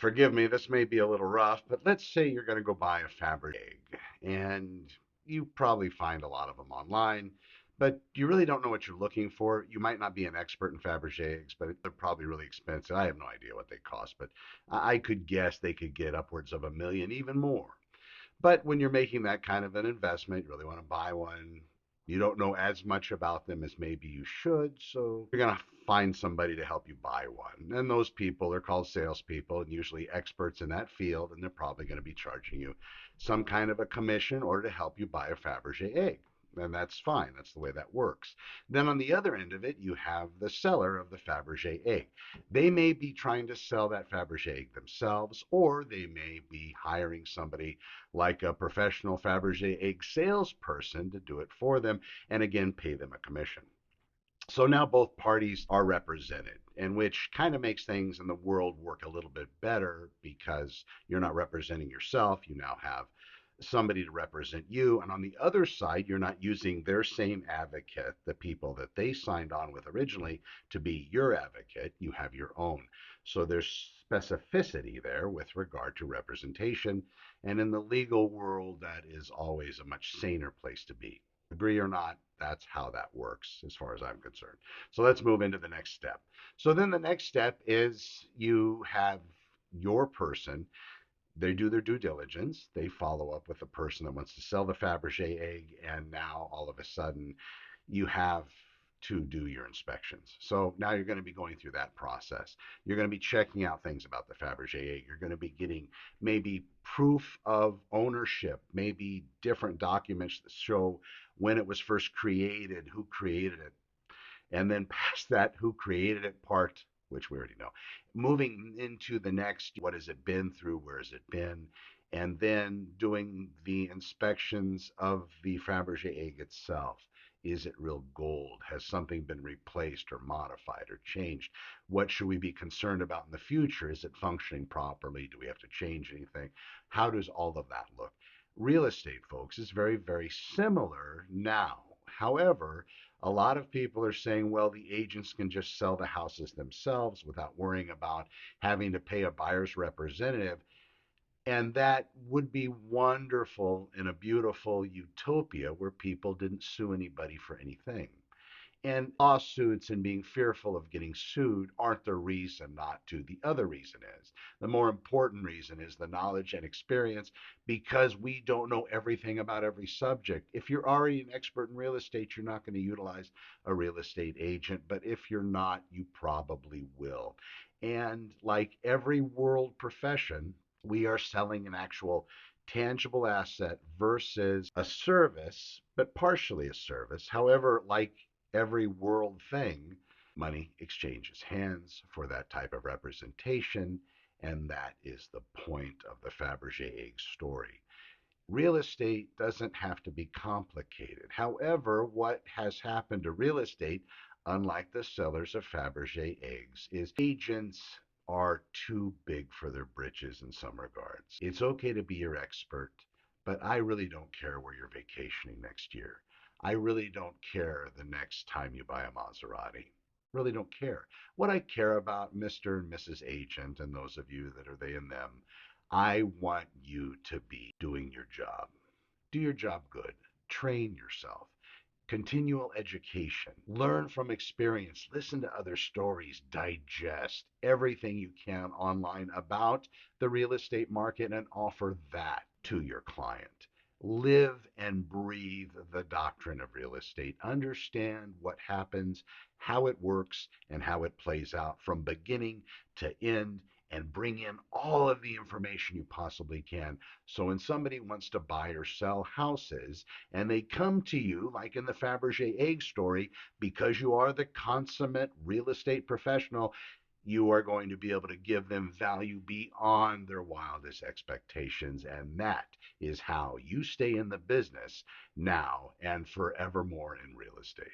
Forgive me, this may be a little rough, but let's say you're going to go buy a Fabergé egg, and you probably find a lot of them online, but you really don't know what you're looking for. You might not be an expert in Fabergé eggs, but they're probably really expensive. I have no idea what they cost, but I could guess they could get upwards of a million, even more. But when you're making that kind of an investment, you really want to buy one. You don't know as much about them as maybe you should, so you're going to find somebody to help you buy one. And those people are called salespeople and usually experts in that field, and they're probably going to be charging you some kind of a commission in order to help you buy a Fabergé egg. And that's fine. That's the way that works. Then on the other end of it, you have the seller of the Fabergé egg. They may be trying to sell that Fabergé egg themselves, or they may be hiring somebody like a professional Fabergé egg salesperson to do it for them and again pay them a commission. So now both parties are represented, and which kind of makes things in the world work a little bit better because you're not representing yourself. You now have somebody to represent you. And on the other side, you're not using their same advocate, the people that they signed on with originally, to be your advocate. You have your own. So there's specificity there with regard to representation. And in the legal world, that is always a much saner place to be. Agree or not, that's how that works as far as I'm concerned. So let's move into the next step. So then the next step is you have your person. They do their due diligence. They follow up with the person that wants to sell the Fabergé egg, and now all of a sudden you have to do your inspections. So now you're going to be going through that process. You're going to be checking out things about the Fabergé egg. You're going to be getting maybe proof of ownership, maybe different documents that show when it was first created, who created it, and then past that, who created it part, which we already know. Moving into the next, what has it been through? Where has it been? And then doing the inspections of the Fabergé egg itself. Is it real gold? Has something been replaced or modified or changed? What should we be concerned about in the future? Is it functioning properly? Do we have to change anything? How does all of that look? Real estate, folks, is very, very similar now. However, a lot of people are saying, well, the agents can just sell the houses themselves without worrying about having to pay a buyer's representative. And that would be wonderful in a beautiful utopia where people didn't sue anybody for anything. And lawsuits and being fearful of getting sued aren't the reason not to. The other reason is the more important reason is the knowledge and experience because we don't know everything about every subject. If you're already an expert in real estate, you're not going to utilize a real estate agent. But if you're not, you probably will. And like every world profession, we are selling an actual tangible asset versus a service, but partially a service. However, like every world thing, money exchanges hands for that type of representation, and that is the point of the Fabergé egg story. Real estate doesn't have to be complicated. However, what has happened to real estate, unlike the sellers of Fabergé eggs, is agents are too big for their britches in some regards. It's okay to be your expert, but I really don't care where you're vacationing next year. I really don't care the next time you buy a Maserati. Really don't care. What I care about, Mr. and Mrs. Agent, and those of you that are they and them, I want you to be doing your job. Do your job good. Train yourself. Continual education. Learn from experience. Listen to other stories. Digest everything you can online about the real estate market and offer that to your client. Live and breathe the doctrine of real estate. Understand what happens, how it works, and how it plays out from beginning to end, and bring in all of the information you possibly can. So when somebody wants to buy or sell houses and they come to you, like in the Fabergé egg story, because you are the consummate real estate professional, you are going to be able to give them value beyond their wildest expectations. And that is how you stay in the business now and forevermore in real estate.